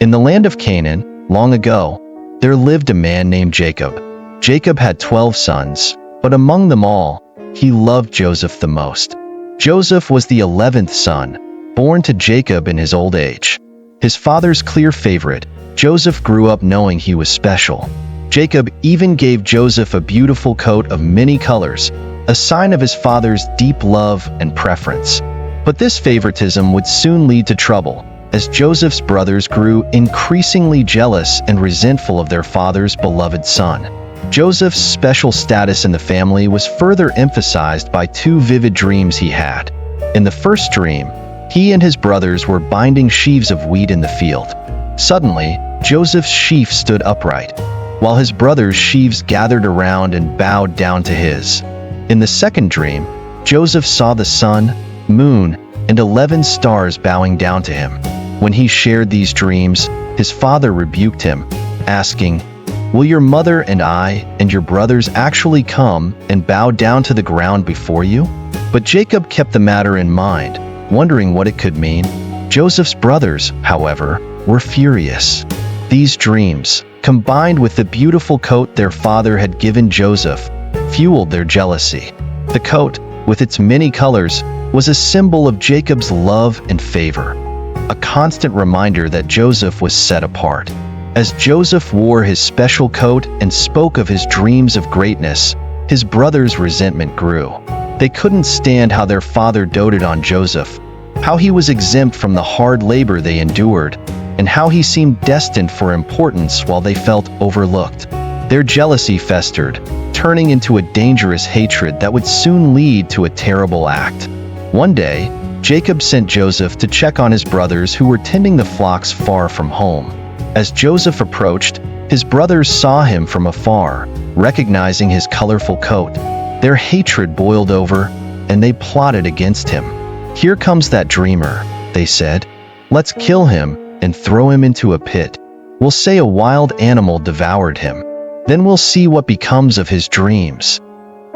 In the land of Canaan, long ago, there lived a man named Jacob. Jacob had 12 sons, but among them all, he loved Joseph the most. Joseph was the 11th son, born to Jacob in his old age. His father's clear favorite, Joseph grew up knowing he was special. Jacob even gave Joseph a beautiful coat of many colors, a sign of his father's deep love and preference. But this favoritism would soon lead to trouble, as Joseph's brothers grew increasingly jealous and resentful of their father's beloved son. Joseph's special status in the family was further emphasized by two vivid dreams he had. In the first dream, he and his brothers were binding sheaves of wheat in the field. Suddenly, Joseph's sheaf stood upright, while his brothers' sheaves gathered around and bowed down to his. In the second dream, Joseph saw the sun, moon, and 11 stars bowing down to him. When he shared these dreams, his father rebuked him, asking, "Will your mother and I and your brothers actually come and bow down to the ground before you?" But Jacob kept the matter in mind, wondering what it could mean. Joseph's brothers, however, were furious. These dreams, combined with the beautiful coat their father had given Joseph, fueled their jealousy. The coat, with its many colors, was a symbol of Jacob's love and favor, a constant reminder that Joseph was set apart. As Joseph wore his special coat and spoke of his dreams of greatness, his brothers' resentment grew. They couldn't stand how their father doted on Joseph, how he was exempt from the hard labor they endured, and how he seemed destined for importance while they felt overlooked. Their jealousy festered, turning into a dangerous hatred that would soon lead to a terrible act. One day, Jacob sent Joseph to check on his brothers who were tending the flocks far from home. As Joseph approached, his brothers saw him from afar, recognizing his colorful coat. Their hatred boiled over, and they plotted against him. "Here comes that dreamer," they said. "Let's kill him and throw him into a pit. We'll say a wild animal devoured him. Then we'll see what becomes of his dreams."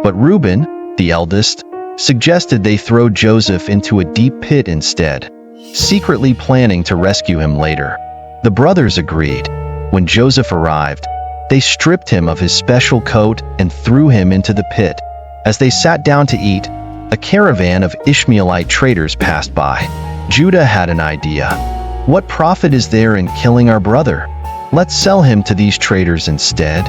But Reuben, the eldest, suggested they throw Joseph into a deep pit instead, secretly planning to rescue him later. The brothers agreed. When Joseph arrived, they stripped him of his special coat and threw him into the pit. As they sat down to eat, a caravan of Ishmaelite traders passed by. Judah had an idea. "What profit is there in killing our brother? Let's sell him to these traders instead."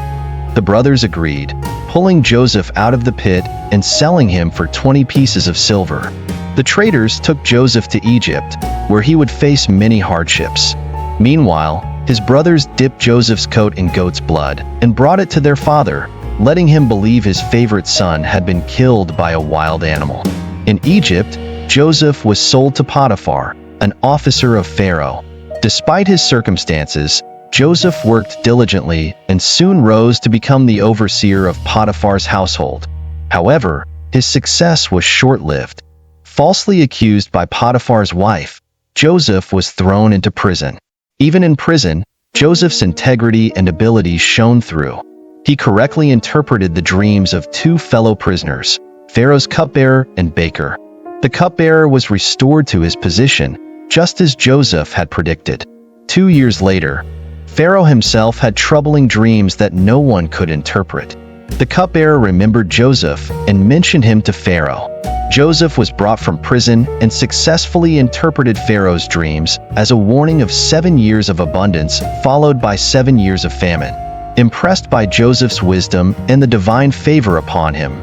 The brothers agreed, pulling Joseph out of the pit and selling him for 20 pieces of silver. The traders took Joseph to Egypt, where he would face many hardships. Meanwhile, his brothers dipped Joseph's coat in goat's blood and brought it to their father, letting him believe his favorite son had been killed by a wild animal. In Egypt, Joseph was sold to Potiphar, an officer of Pharaoh. Despite his circumstances, Joseph worked diligently and soon rose to become the overseer of Potiphar's household. However, his success was short-lived. Falsely accused by Potiphar's wife, Joseph was thrown into prison. Even in prison, Joseph's integrity and ability shone through. He correctly interpreted the dreams of two fellow prisoners, Pharaoh's cupbearer and baker. The cupbearer was restored to his position, just as Joseph had predicted. 2 years later, Pharaoh himself had troubling dreams that no one could interpret. The cupbearer remembered Joseph and mentioned him to Pharaoh. Joseph was brought from prison and successfully interpreted Pharaoh's dreams as a warning of 7 years of abundance followed by 7 years of famine. Impressed by Joseph's wisdom and the divine favor upon him,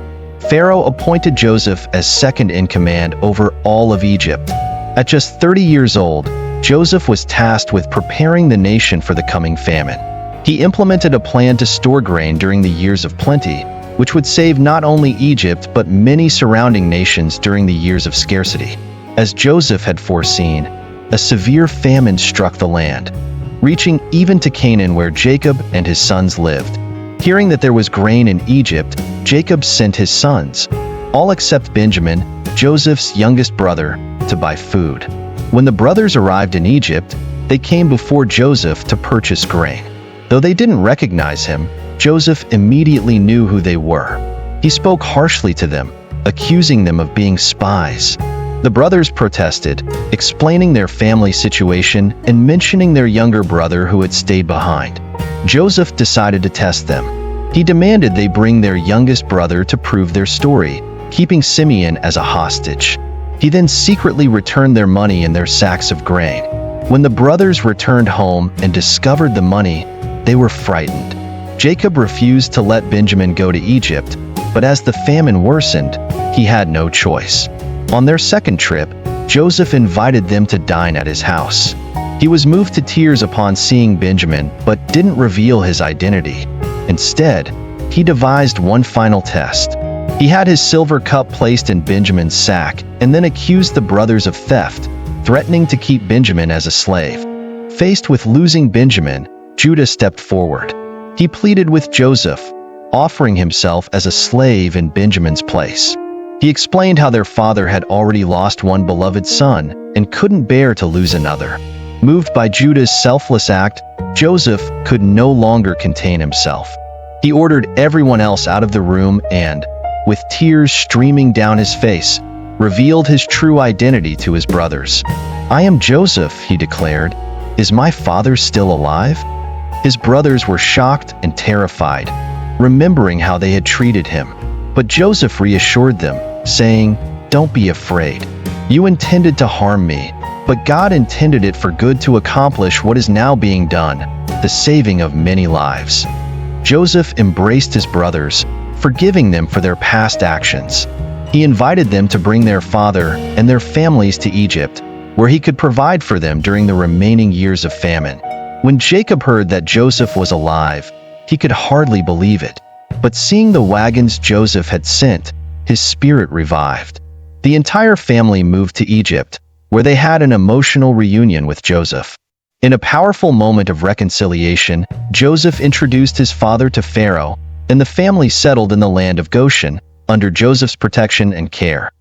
Pharaoh appointed Joseph as second in command over all of Egypt. At just 30 years old, Joseph was tasked with preparing the nation for the coming famine. He implemented a plan to store grain during the years of plenty, which would save not only Egypt but many surrounding nations during the years of scarcity. As Joseph had foreseen, a severe famine struck the land, reaching even to Canaan where Jacob and his sons lived. Hearing that there was grain in Egypt, Jacob sent his sons, all except Benjamin, Joseph's youngest brother, to buy food. When the brothers arrived in Egypt, they came before Joseph to purchase grain. Though they didn't recognize him, Joseph immediately knew who they were. He spoke harshly to them, accusing them of being spies. The brothers protested, explaining their family situation and mentioning their younger brother who had stayed behind. Joseph decided to test them. He demanded they bring their youngest brother to prove their story, keeping Simeon as a hostage. He then secretly returned their money in their sacks of grain. When the brothers returned home and discovered the money, they were frightened. Jacob refused to let Benjamin go to Egypt, but as the famine worsened, he had no choice. On their second trip, Joseph invited them to dine at his house. He was moved to tears upon seeing Benjamin, but didn't reveal his identity. Instead, he devised one final test. He had his silver cup placed in Benjamin's sack and then accused the brothers of theft, threatening to keep Benjamin as a slave. Faced with losing Benjamin, Judah stepped forward. He pleaded with Joseph, offering himself as a slave in Benjamin's place. He explained how their father had already lost one beloved son and couldn't bear to lose another. Moved by Judah's selfless act, Joseph could no longer contain himself. He ordered everyone else out of the room and, with tears streaming down his face, revealed his true identity to his brothers. "I am Joseph," he declared. "Is my father still alive?" His brothers were shocked and terrified, remembering how they had treated him. But Joseph reassured them, saying, "Don't be afraid. You intended to harm me, but God intended it for good to accomplish what is now being done, the saving of many lives." Joseph embraced his brothers, forgiving them for their past actions. He invited them to bring their father and their families to Egypt, where he could provide for them during the remaining years of famine. When Jacob heard that Joseph was alive, he could hardly believe it. But seeing the wagons Joseph had sent, his spirit revived. The entire family moved to Egypt, where they had an emotional reunion with Joseph. In a powerful moment of reconciliation, Joseph introduced his father to Pharaoh, and the family settled in the land of Goshen, under Joseph's protection and care.